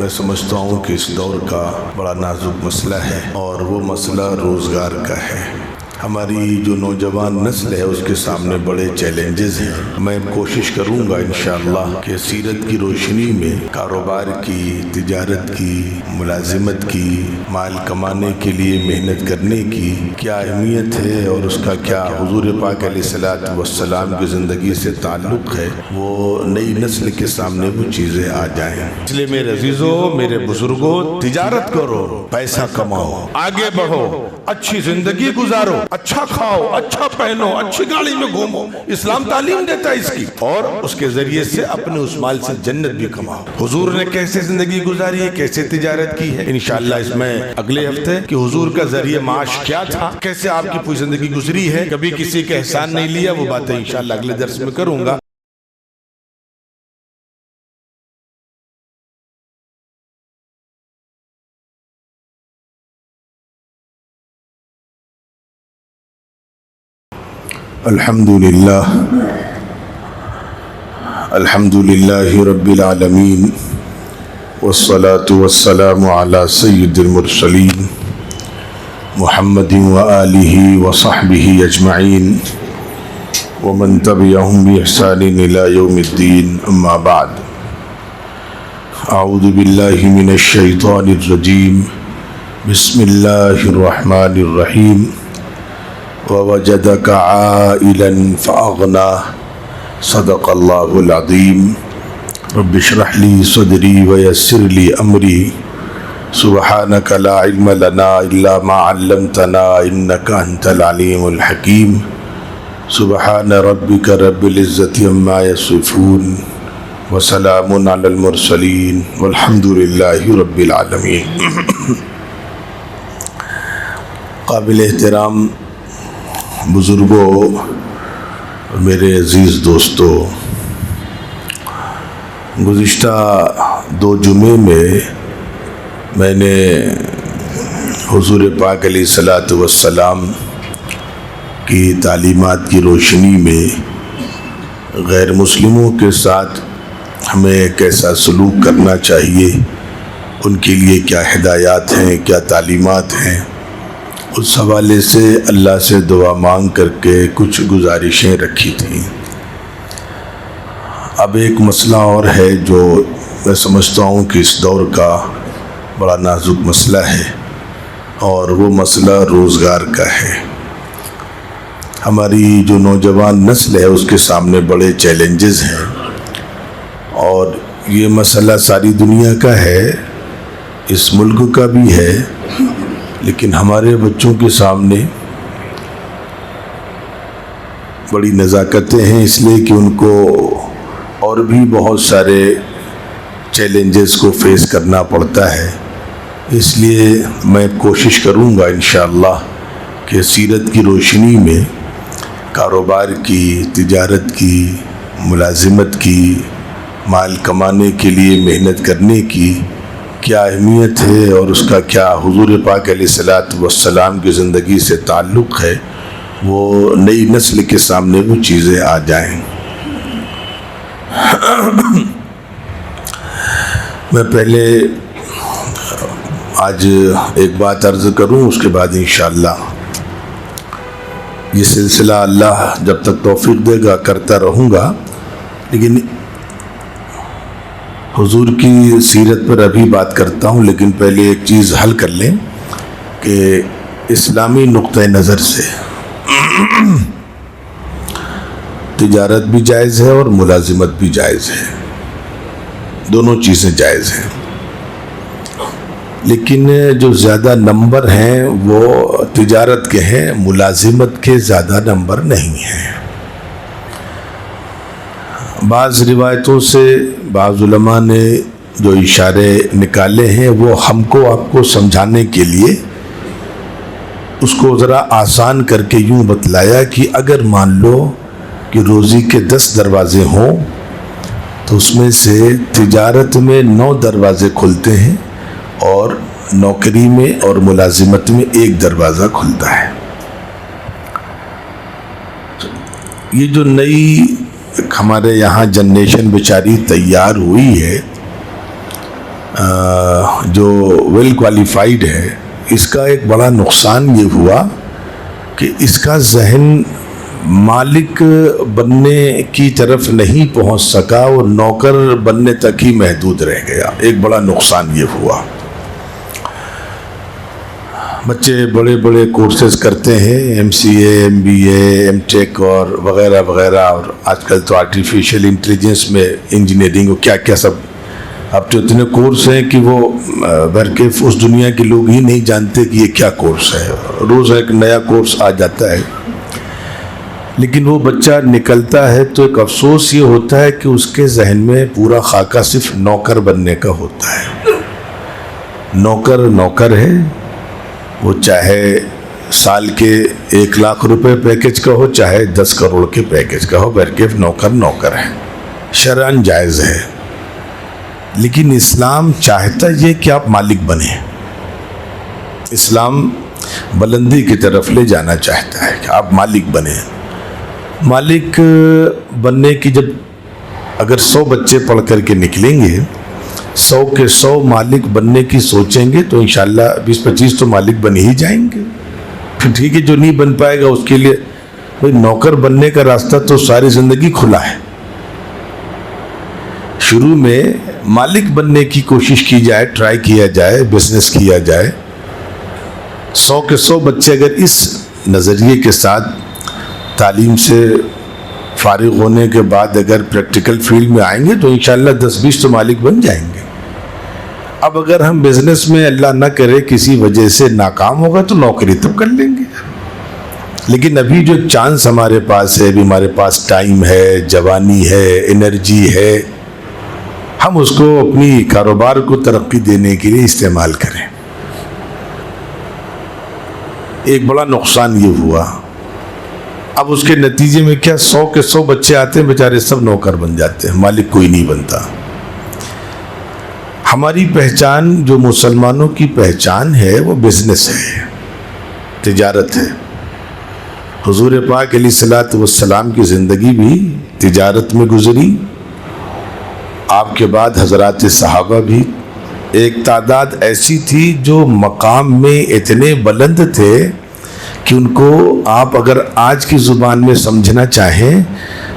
میں سمجھتا ہوں کہ اس دور کا بڑا نازک مسئلہ ہے اور وہ مسئلہ روزگار کا ہے۔ ہماری جو نوجوان نسل ہے اس کے سامنے بڑے چیلنجز ہیں۔ میں کوشش کروں گا انشاءاللہ کہ سیرت کی روشنی میں کاروبار کی، تجارت کی، ملازمت کی، مال کمانے کے لیے محنت کرنے کی کیا اہمیت ہے اور اس کا کیا حضور پاک علیہ الصلوۃ والسلام کی زندگی سے تعلق ہے، وہ نئی نسل کے سامنے وہ چیزیں آ جائیں۔ اس لیے میرے عزیزوں، میرے بزرگوں، تجارت کرو، پیسہ کماؤ، آگے بڑھو، اچھی زندگی گزارو، اچھا کھاؤ، اچھا پہنو، اچھی گاڑی میں گھومو۔ اسلام تعلیم دیتا ہے اس کی، اور اس کے ذریعے سے اپنے اس مال سے جنت بھی کماؤ۔ حضور نے کیسے زندگی گزاری ہے، کیسے تجارت کی ہے، انشاءاللہ اس میں اگلے ہفتے کہ حضور کا ذریعہ معاش کیا تھا، کیسے آپ کی پوری زندگی گزری ہے، کبھی کسی کا احسان نہیں لیا، وہ باتیں انشاءاللہ اگلے درس میں کروں گا۔ الحمدللہ رب العالمین والصلاة والسلام علی سید المرسلین محمد وآلہ وصحبہ اجمعین ومن تبعہم بإحسان الی یوم الدین، اما بعد۔ اعوذ باللہ من الشیطان الرجیم، بسم اللہ الرحمن الرحیم۔ ووجدك عائلا فأغنى، صدق اللہ العظیم۔ رب اشرح لي صدری ويسر لي أمری، سبحانك لا علم لنا إلا ما علمتنا إنك أنت العليم الحكيم۔ سبحان ربك رب العزة عما يصفون وسلام على المرسلين والحمد لله رب العالمين۔ قابل احترام بزرگوں، میرے عزیز دوستو، گزشتہ 2 جمعے میں نے حضور پاک علیہ الصلوۃ والسلام کی تعلیمات کی روشنی میں غیر مسلموں کے ساتھ ہمیں کیسا سلوک کرنا چاہیے، ان کے لیے کیا ہدایات ہیں، کیا تعلیمات ہیں، اس حوالے سے اللہ سے دعا مانگ کر کے کچھ گزارشیں رکھی تھیں۔ اب ایک مسئلہ اور ہے جو میں سمجھتا ہوں کہ اس دور کا بڑا نازک مسئلہ ہے، اور وہ مسئلہ روزگار کا ہے۔ ہماری جو نوجوان نسل ہے اس کے سامنے بڑے چیلنجز ہیں، اور یہ مسئلہ ساری دنیا کا ہے، اس ملک کا بھی ہے، لیکن ہمارے بچوں کے سامنے بڑی نزاکتیں ہیں، اس لیے کہ ان کو اور بھی بہت سارے چیلنجز کو فیس کرنا پڑتا ہے۔ اس لیے میں کوشش کروں گا انشاءاللہ کہ سیرت کی روشنی میں کاروبار کی، تجارت کی، ملازمت کی، مال کمانے کے لیے محنت کرنے کی کیا اہمیت ہے اور اس کا کیا حضور پاک علیہ الصلوۃ والسلام کی زندگی سے تعلق ہے، وہ نئی نسل کے سامنے وہ چیزیں آ جائیں۔ میں پہلے آج ایک بات عرض کروں، اس کے بعد انشاءاللہ یہ سلسلہ اللہ جب تک توفیق دے گا کرتا رہوں گا، لیکن حضور کی سیرت پر ابھی بات کرتا ہوں۔ لیکن پہلے ایک چیز حل کر لیں کہ اسلامی نقطہ نظر سے تجارت بھی جائز ہے اور ملازمت بھی جائز ہے، دونوں چیزیں جائز ہیں، لیکن جو زیادہ نمبر ہیں وہ تجارت کے ہیں، ملازمت کے زیادہ نمبر نہیں ہیں۔ بعض روایتوں سے بعض علماء نے جو اشارے نکالے ہیں وہ ہم کو آپ کو سمجھانے کے لیے اس کو ذرا آسان کر کے یوں بتلایا کہ اگر مان لو کہ روزی کے 10 دروازے ہوں تو اس میں سے تجارت میں 9 دروازے کھلتے ہیں اور نوکری میں اور ملازمت میں 1 دروازہ کھلتا ہے۔ یہ جو نئی ہمارے یہاں جنریشن بیچاری تیار ہوئی ہے، جو ویل کوالیفائڈ ہے، اس کا ایک بڑا نقصان یہ ہوا کہ اس کا ذہن مالک بننے کی طرف نہیں پہنچ سکا اور نوکر بننے تک ہی محدود رہ گیا۔ ایک بڑا نقصان یہ ہوا۔ بچے بڑے بڑے کورسز کرتے ہیں، MCA MBA M.Tech اور وغیرہ وغیرہ، اور آج کل تو آرٹیفیشل انٹیلیجنس میں انجینئرنگ اور کیا کیا سب، اب تو اتنے کورس ہیں کہ وہ برکیف اس دنیا کے لوگ ہی نہیں جانتے کہ یہ کیا کورس ہے، روز ایک نیا کورس آ جاتا ہے۔ لیکن وہ بچہ نکلتا ہے تو ایک افسوس یہ ہوتا ہے کہ اس کے ذہن میں پورا خاکہ صرف نوکر بننے کا ہوتا ہے۔ نوکر ہے، وہ چاہے سال کے 1 لاکھ روپے پیکج کا ہو، چاہے 10 کروڑ کے پیکج کا ہو، برکیف نوکر ہے، شرعاً جائز ہے۔ لیکن اسلام چاہتا یہ کہ آپ مالک بنیں۔ اسلام بلندی کی طرف لے جانا چاہتا ہے کہ آپ مالک بنیں۔ مالک بننے کی جب اگر 100 بچے پڑھ کر کے نکلیں گے، 100 کے 100 مالک بننے کی سوچیں گے تو انشاءاللہ 20-25 تو مالک بن ہی جائیں گے۔ پھر ٹھیک ہے، جو نہیں بن پائے گا اس کے لیے بھائی نوکر بننے کا راستہ تو ساری زندگی کھلا ہے۔ شروع میں مالک بننے کی کوشش کی جائے، ٹرائی کیا جائے، بزنس کیا جائے۔ 100 کے 100 بچے اگر اس نظریے کے ساتھ تعلیم سے فارغ ہونے کے بعد اگر پریکٹیکل فیلڈ میں آئیں گے تو انشاءاللہ 10-20 تو مالک بن جائیں گے۔ اب اگر ہم بزنس میں اللہ نہ کرے کسی وجہ سے ناکام ہوگا تو نوکری تو کر لیں گے۔ لیکن ابھی جو چانس ہمارے پاس ہے، ابھی ہمارے پاس ٹائم ہے، جوانی ہے، انرجی ہے، ہم اس کو اپنی کاروبار کو ترقی دینے کے لیے استعمال کریں۔ ایک بڑا نقصان یہ ہوا، اب اس کے نتیجے میں کیا 100 کے 100 بچے آتے ہیں، بیچارے سب نوکر بن جاتے ہیں، مالک کوئی نہیں بنتا۔ ہماری پہچان، جو مسلمانوں کی پہچان ہے، وہ بزنس ہے، تجارت ہے۔ حضور پاک علیہ الصلوۃ والسلام کی زندگی بھی تجارت میں گزری، آپ کے بعد حضرات صحابہ بھی ایک تعداد ایسی تھی جو مقام میں اتنے بلند تھے کہ ان کو آپ اگر آج کی زبان میں سمجھنا چاہیں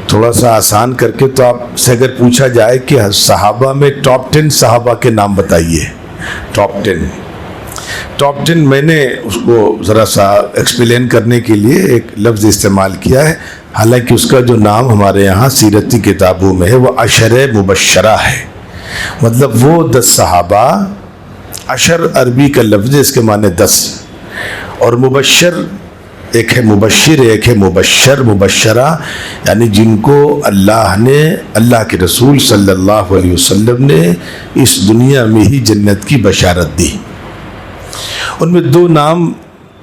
تھوڑا سا آسان کر کے، تو آپ سے اگر پوچھا جائے کہ صحابہ میں ٹاپ 10 صحابہ کے نام بتائیے، ٹاپ 10 میں نے اس کو ذرا سا ایکسپلین کرنے کے لیے ایک لفظ استعمال کیا ہے، حالانکہ اس کا جو نام ہمارے یہاں سیرتی کتابوں میں ہے وہ عشر مبشرہ ہے، مطلب وہ 10 صحابہ۔ عشر عربی کا لفظ ہے، اس کے معنی 10، اور مبشر ایک ہے مبشر، ایک ہے مبشرہ، یعنی جن کو اللہ کے رسول صلی اللہ علیہ وسلم نے اس دنیا میں ہی جنت کی بشارت دی۔ ان میں 2 نام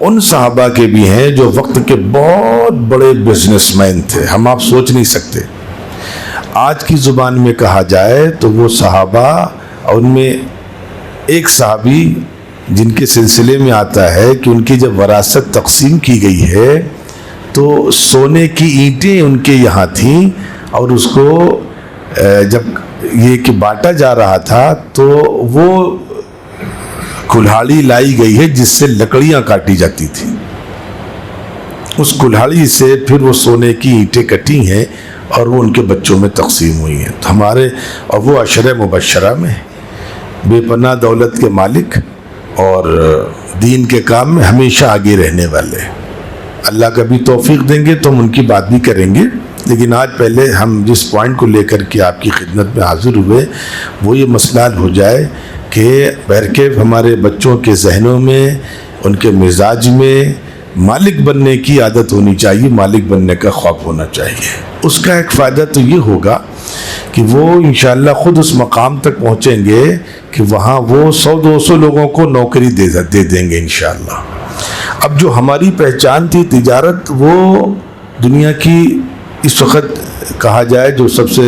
ان صحابہ کے بھی ہیں جو وقت کے بہت بڑے بزنس مین تھے، ہم آپ سوچ نہیں سکتے۔ آج کی زبان میں کہا جائے تو وہ صحابہ، اور ان میں ایک صحابی جن کے سلسلے میں آتا ہے کہ ان کی جب وراثت تقسیم کی گئی ہے تو سونے کی اینٹیں ان کے یہاں تھیں، اور اس کو جب یہ کہ بانٹا جا رہا تھا تو وہ کلہاڑی لائی گئی ہے جس سے لکڑیاں کاٹی جاتی تھیں، اس کلہاڑی سے پھر وہ سونے کی اینٹیں کٹی ہیں اور وہ ان کے بچوں میں تقسیم ہوئی ہیں۔ تو اور وہ عشر مبشرہ میں بے پناہ دولت کے مالک اور دین کے کام میں ہمیشہ آگے رہنے والے۔ اللہ کا بھی توفیق دیں گے تو ہم ان کی بات بھی کریں گے، لیکن آج پہلے ہم جس پوائنٹ کو لے کر کے آپ کی خدمت میں حاضر ہوئے وہ یہ مسئلہ ہو جائے کہ بہرکیف ہمارے بچوں کے ذہنوں میں، ان کے مزاج میں مالک بننے کی عادت ہونی چاہیے، مالک بننے کا خواب ہونا چاہیے۔ اس کا ایک فائدہ تو یہ ہوگا کہ وہ انشاءاللہ خود اس مقام تک پہنچیں گے کہ وہاں وہ 100-200 لوگوں کو نوکری دے دیں گے انشاءاللہ۔ اب جو ہماری پہچان تھی تجارت، وہ دنیا کی اس وقت کہا جائے جو سب سے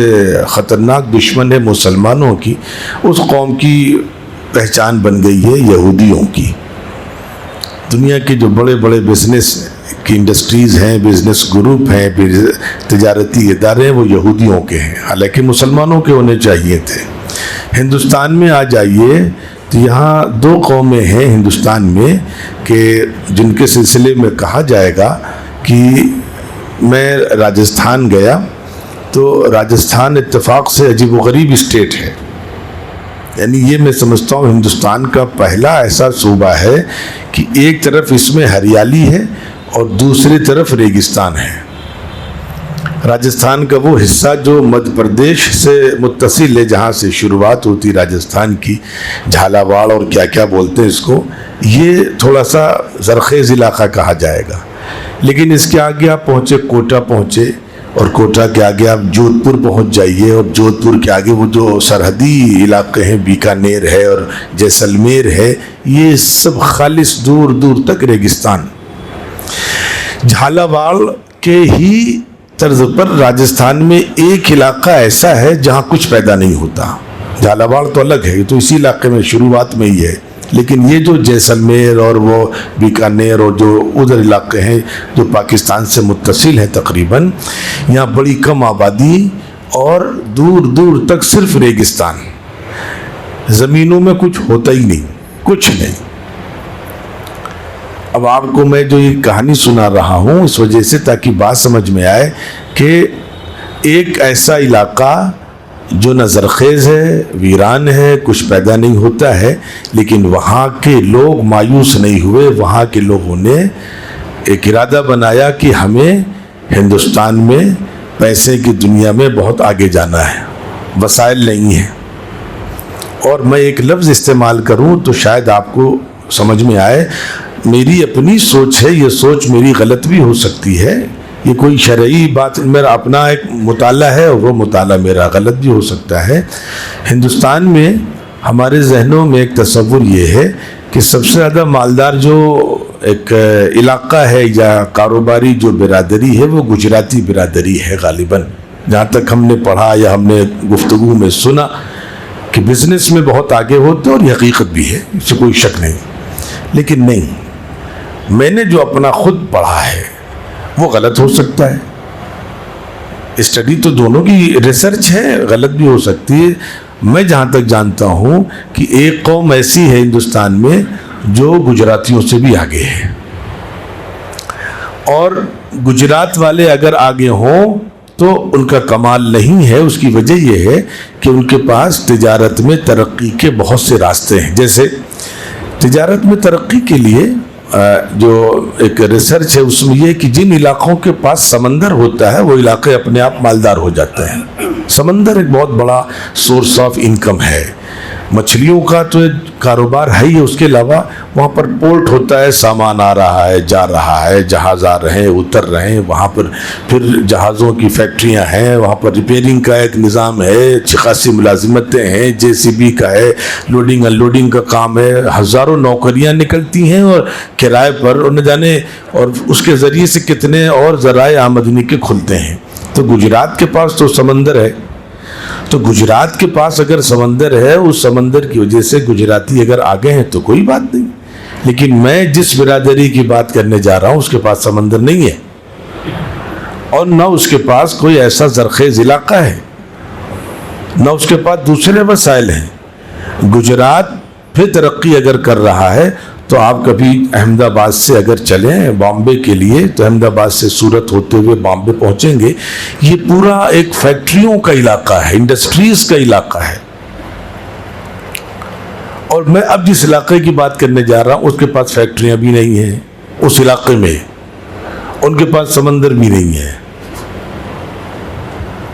خطرناک دشمن ہے مسلمانوں کی، اس قوم کی پہچان بن گئی ہے یہودیوں کی۔ دنیا کے جو بڑے بڑے بزنس کی انڈسٹریز ہیں، بزنس گروپ ہیں، تجارتی ادارے ہیں، وہ یہودیوں کے ہیں، حالانکہ مسلمانوں کے ہونے چاہیے تھے۔ ہندوستان میں آ جائیے تو یہاں 2 قومیں ہیں ہندوستان میں کہ جن کے سلسلے میں کہا جائے گا کہ میں راجستھان گیا تو راجستھان اتفاق سے عجیب و غریب اسٹیٹ ہے. یعنی یہ میں سمجھتا ہوں ہندوستان کا پہلا ایسا صوبہ ہے کہ ایک طرف اس میں ہریالی ہے اور دوسری طرف ریگستان ہے. راجستھان کا وہ حصہ جو مدھیہ پردیش سے متصل ہے، جہاں سے شروعات ہوتی راجستھان کی، جھالاواڑ اور کیا کیا بولتے ہیں اس کو، یہ تھوڑا سا زرخیز علاقہ کہا جائے گا. لیکن اس کے آگے آپ پہنچے، کوٹا پہنچے، اور کوٹا کے آگے آپ جودھ پور پہنچ جائیے، اور جودھ پور کے آگے وہ جو سرحدی علاقے ہیں، بیکانیر ہے اور جیسلمیر ہے، یہ سب خالص دور دور تک ریگستان. جھالاواڑ کے ہی طرز پر راجستھان میں ایک علاقہ ایسا ہے جہاں کچھ پیدا نہیں ہوتا. جھالاواڑ تو الگ ہے، یہ تو اسی علاقے میں شروعات میں ہی ہے. لیکن یہ جو جیسلمیر اور وہ بیکانیر اور جو ادھر علاقے ہیں جو پاکستان سے متصل ہیں تقریباً، یہاں بڑی کم آبادی اور دور دور تک صرف ریگستان. زمینوں میں کچھ ہوتا ہی نہیں، کچھ نہیں. اب آپ کو میں جو یہ کہانی سنا رہا ہوں اس وجہ سے تاکہ بات سمجھ میں آئے کہ ایک ایسا علاقہ جو نہ زرخیز ہے، ویران ہے، کچھ پیدا نہیں ہوتا ہے، لیکن وہاں کے لوگ مایوس نہیں ہوئے. وہاں کے لوگوں نے ایک ارادہ بنایا کہ ہمیں ہندوستان میں پیسے کی دنیا میں بہت آگے جانا ہے، وسائل نہیں ہیں. اور میں ایک لفظ استعمال کروں تو شاید آپ کو سمجھ میں آئے. میری اپنی سوچ ہے، یہ سوچ میری غلط بھی ہو سکتی ہے، یہ کوئی شرعی بات، میرا اپنا ایک مطالعہ ہے اور وہ مطالعہ میرا غلط بھی ہو سکتا ہے. ہندوستان میں ہمارے ذہنوں میں ایک تصور یہ ہے کہ سب سے زیادہ مالدار جو ایک علاقہ ہے یا کاروباری جو برادری ہے وہ گجراتی برادری ہے غالباً. جہاں تک ہم نے پڑھا یا ہم نے گفتگو میں سنا کہ بزنس میں بہت آگے ہوتے اور یہ حقیقت بھی ہے، اس سے کوئی شک نہیں. لیکن نہیں، میں نے جو اپنا خود پڑھا ہے وہ غلط ہو سکتا ہے. اسٹڈی تو دونوں کی ریسرچ ہے، غلط بھی ہو سکتی ہے. میں جہاں تک جانتا ہوں کہ ایک قوم ایسی ہے ہندوستان میں جو گجراتیوں سے بھی آگے ہے، اور گجرات والے اگر آگے ہوں تو ان کا کمال نہیں ہے. اس کی وجہ یہ ہے کہ ان کے پاس تجارت میں ترقی کے بہت سے راستے ہیں. جیسے تجارت میں ترقی کے لیے جو ایک ریسرچ ہے اس میں یہ کہ جن علاقوں کے پاس سمندر ہوتا ہے وہ علاقے اپنے آپ مالدار ہو جاتے ہیں. سمندر ایک بہت بڑا سورس آف انکم ہے. مچھلیوں کا تو کاروبار ہے ہی، اس کے علاوہ وہاں پر پورٹ ہوتا ہے، سامان آ رہا ہے، جا رہا ہے، جہاز آ رہے ہیں، اتر رہے ہیں. وہاں پر پھر جہازوں کی فیکٹریاں ہیں، وہاں پر ریپیئرنگ کا ایک نظام ہے، اچھی خاصی ملازمتیں ہیں، JCB کا ہے، لوڈنگ ان لوڈنگ کا کام ہے. ہزاروں نوکریاں نکلتی ہیں اور کرائے پر، اور نہ جانے اور اس کے ذریعے سے کتنے اور ذرائع آمدنی کے کھلتے ہیں. تو گجرات کے پاس تو سمندر ہے، تو گجرات کے پاس اگر سمندر ہے، اس سمندر کی وجہ سے گجراتی اگر آگے ہیں تو کوئی بات نہیں. لیکن میں جس برادری کی بات کرنے جا رہا ہوں اس کے پاس سمندر نہیں ہے، اور نہ اس کے پاس کوئی ایسا زرخیز علاقہ ہے، نہ اس کے پاس دوسرے وسائل ہیں. گجرات پھر ترقی اگر کر رہا ہے تو آپ کبھی احمد آباد سے اگر چلیں بامبے کے لیے تو احمد آباد سے سورت ہوتے ہوئے بامبے پہنچیں گے. یہ پورا ایک فیکٹریوں کا علاقہ ہے، انڈسٹریز کا علاقہ ہے. اور میں اب جس علاقے کی بات کرنے جا رہا ہوں اس کے پاس فیکٹریاں بھی نہیں ہیں، اس علاقے میں ان کے پاس سمندر بھی نہیں ہے.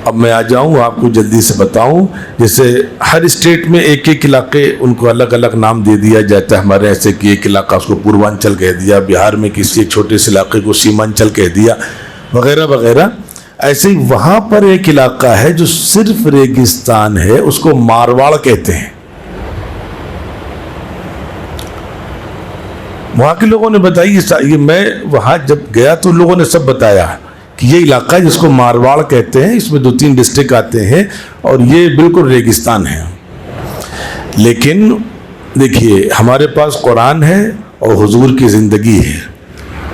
اب میں آ جاؤں آپ کو جلدی سے بتاؤں. جیسے ہر اسٹیٹ میں ایک ایک علاقے ان کو الگ الگ نام دے دیا جاتا ہے. ہمارے ایسے کہ ایک علاقہ اس کو پوروانچل کہہ دیا، بہار میں کسی ایک چھوٹے سے علاقے کو سیمانچل کہہ دیا، وغیرہ وغیرہ. ایسے ہی وہاں پر ایک علاقہ ہے جو صرف ریگستان ہے، اس کو مارواڑ کہتے ہیں. وہاں کے لوگوں نے بتائی، یہ میں وہاں جب گیا تو لوگوں نے سب بتایا کہ یہ علاقہ جس کو مارواڑ کہتے ہیں، اس میں 2-3 ڈسٹرکٹ آتے ہیں اور یہ بالکل ریگستان ہے. لیکن دیکھیے ہمارے پاس قرآن ہے اور حضور کی زندگی ہے.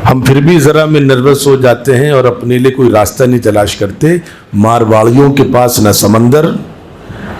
ہم پھر بھی ذرا میں نروس ہو جاتے ہیں اور اپنے لیے کوئی راستہ نہیں تلاش کرتے. مارواڑیوں کے پاس نہ سمندر،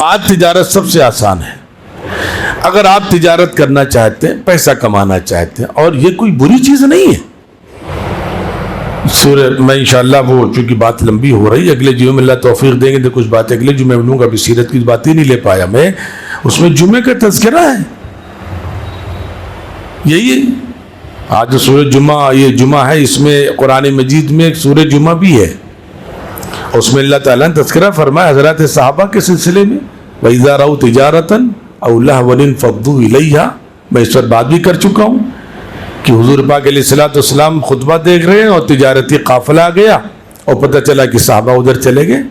آج تجارت سب سے آسان ہے. اگر آپ تجارت کرنا چاہتے ہیں، پیسہ کمانا چاہتے ہیں، اور یہ کوئی بری چیز نہیں ہے. سورہ میں انشاءاللہ وہ چونکہ بات لمبی ہو رہی ہے، اگلے جمعے میں اللہ توفیق دیں گے تو کچھ باتیں اگلے جمعے میں لوں گا. ابھی سیرت کی بات ہی نہیں لے پایا میں. اس میں جمعے کا تذکرہ ہے. یہی ہے آج جو سورہ جمعہ، یہ جمعہ ہے، اس میں قرآن مجید میں ایک سورہ جمعہ بھی ہے. اس میں اللہ تعالیٰ نے تذکرہ فرمایا حضرات صحابہ کے سلسلے میں، وَإِذَا رَأَوْا تِجَارَةً أَوْ لَهْوًا انفَضُّوا إِلَيْهَا. میں اس پر بات بھی کر چکا ہوں کہ حضور پاک علیہ السلام خطبہ دیکھ رہے ہیں اور تجارتی قافلہ آ گیا اور پتہ چلا کہ صحابہ ادھر چلے گئے.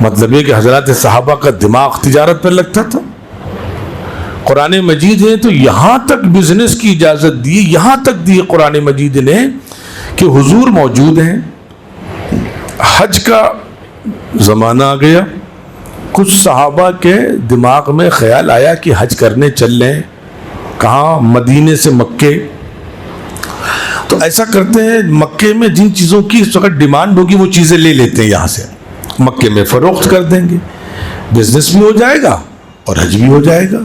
مطلب یہ کہ حضرات صحابہ کا دماغ تجارت پر لگتا تھا. قرآن مجید ہے تو یہاں تک بزنس کی اجازت دی، یہاں تک دی قرآن مجید نے کہ حضور موجود ہیں. حج کا زمانہ آ گیا، کچھ صحابہ کے دماغ میں خیال آیا کہ حج کرنے چل لیں. کہاں؟ مدینے سے مکے. تو ایسا کرتے ہیں مکے میں جن چیزوں کی اس وقت ڈیمانڈ ہوگی وہ چیزیں لے لیتے ہیں، یہاں سے مکے میں فروخت کر دیں گے، بزنس بھی ہو جائے گا اور حج بھی ہو جائے گا.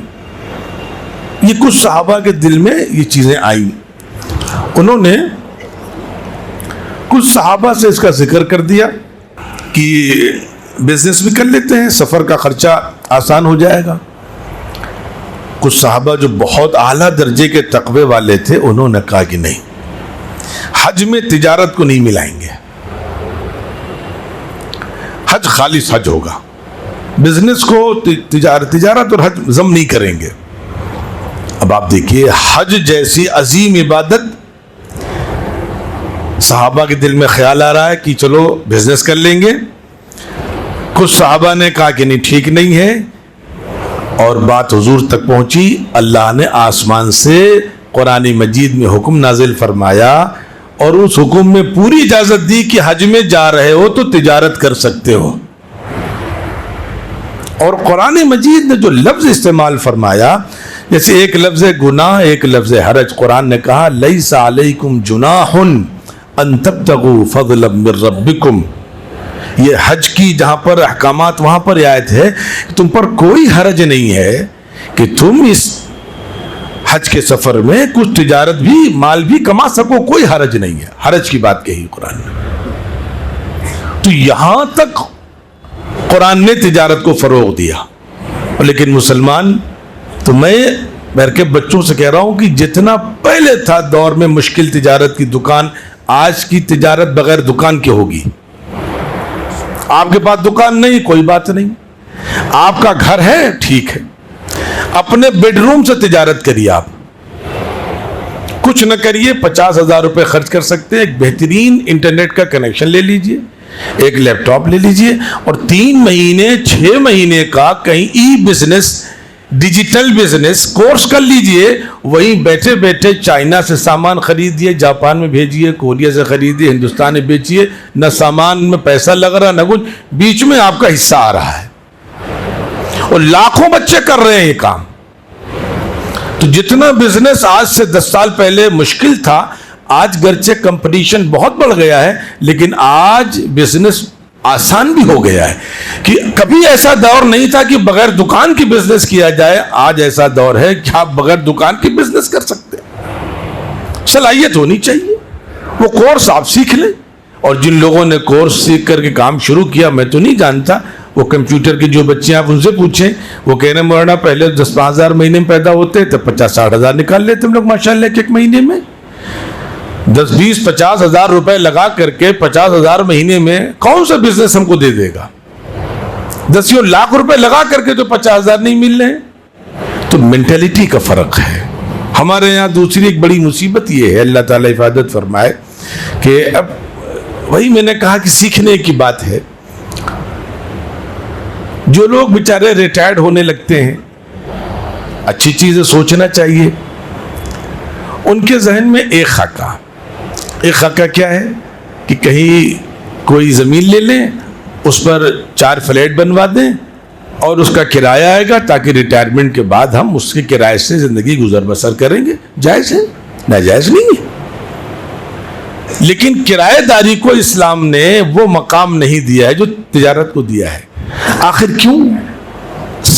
یہ کچھ صحابہ کے دل میں یہ چیزیں آئیں. انہوں نے کچھ صحابہ سے اس کا ذکر کر دیا کہ بزنس بھی کر لیتے ہیں، سفر کا خرچہ آسان ہو جائے گا. کچھ صحابہ جو بہت اعلیٰ درجے کے تقوی والے تھے انہوں نے کہا کہ نہیں، حج میں تجارت کو نہیں ملائیں گے. حج خالص حج ہوگا، بزنس کو تجارت اور حج ضم نہیں کریں گے. اب آپ دیکھیے حج جیسی عظیم عبادت، صحابہ کے دل میں خیال آ رہا ہے کہ چلو بزنس کر لیں گے. کچھ صحابہ نے کہا کہ نہیں ٹھیک نہیں ہے، اور بات حضور تک پہنچی. اللہ نے آسمان سے قرآن مجید میں حکم نازل فرمایا اور اس حکم میں پوری اجازت دی کہ حج میں جا رہے ہو تو تجارت کر سکتے ہو. اور قرآن مجید نے جو لفظ استعمال فرمایا، جیسے ایک لفظ گناہ، ایک لفظ حرج. قرآن نے کہا لیس علیکم جناح ان تبتغوا فضلا من ربکم. یہ حج کی جہاں پر احکامات وہاں پر آیت ہے کہ تم پر کوئی حرج نہیں ہے کہ تم اس حج کے سفر میں کچھ تجارت بھی، مال بھی کما سکو، کوئی حرج نہیں ہے. حرج کی بات کہی قرآن نے. تو یہاں تک قرآن نے تجارت کو فروغ دیا. لیکن مسلمان، تو میں گھر کے بچوں سے کہہ رہا ہوں کہ جتنا پہلے تھا دور میں مشکل تجارت کی دکان، آج کی تجارت بغیر دکان کے ہوگی. آپ کے پاس دکان نہیں، کوئی بات نہیں. آپ کا گھر ہے، ٹھیک ہے، اپنے بیڈ روم سے تجارت کریے. آپ کچھ نہ کریے، 50,000 روپے خرچ کر سکتے ہیں. ایک بہترین انٹرنیٹ کا کنیکشن لے لیجئے، ایک لیپ ٹاپ لے لیجئے، اور 3 مہینے 6 مہینے کا کہیں e business, digital business course کر لیجئے. وہیں بیٹھے بیٹھے چائنا سے سامان خریدیے، جاپان میں بھیجیے، کوریا سے خریدیے، ہندوستان میں بیچیے. نہ سامان میں پیسہ لگ رہا نہ کچھ، بیچ میں آپ کا حصہ آ رہا ہے. اور لاکھوں بچے کر رہے ہیں یہ کام. تو جتنا بزنس آج سے 10 سال پہلے مشکل تھا، آج گرچہ کمپٹیشن بہت بڑھ گیا ہے، لیکن آج بزنس آسان بھی ہو گیا ہے. کہ کبھی ایسا دور نہیں تھا کہ بغیر دکان کی بزنس کیا جائے. آج ایسا دور ہے کہ آپ بغیر دکان کی بزنس کر سکتے ہیں. صلاحیت ہونی چاہیے. وہ کورس آپ سیکھ لیں. اور جن لوگوں نے کورس سیکھ کر کے کام شروع کیا، میں تو نہیں جانتا، وہ کمپیوٹر کے جو بچے آپ ان سے پوچھیں، وہ کہہ رہے مولانا پہلے 10-15 ہزار مہینے میں پیدا ہوتے تو 50-60 ہزار نکال لیتے ہم لوگ ماشاءاللہ ایک مہینے میں. 10-20-50 ہزار روپے لگا کر کے 50 ہزار مہینے میں کون سا بزنس ہم کو دے دے گا؟ 10 لاکھ روپے لگا کر کے تو 50 ہزار نہیں مل رہے. تو مینٹیلٹی کا فرق ہے. ہمارے یہاں دوسری ایک بڑی مصیبت یہ ہے، اللہ تعالیٰ حفاظت فرمائے، کہ اب وہی میں نے کہا کہ سیکھنے کی بات ہے. جو لوگ بیچارے ریٹائرڈ ہونے لگتے ہیں، اچھی چیزیں سوچنا چاہیے. ان کے ذہن میں ایک خاکہ کیا ہے کہ کہیں کوئی زمین لے لیں، اس پر 4 فلیٹ بنوا دیں اور اس کا کرایہ آئے گا تاکہ ریٹائرمنٹ کے بعد ہم اس کے کرائے سے زندگی گزر بسر کریں گے. جائز ہے؟ ناجائز نہیں ہے. لیکن کرایہ داری کو اسلام نے وہ مقام نہیں دیا ہے جو تجارت کو دیا ہے. آخر کیوں؟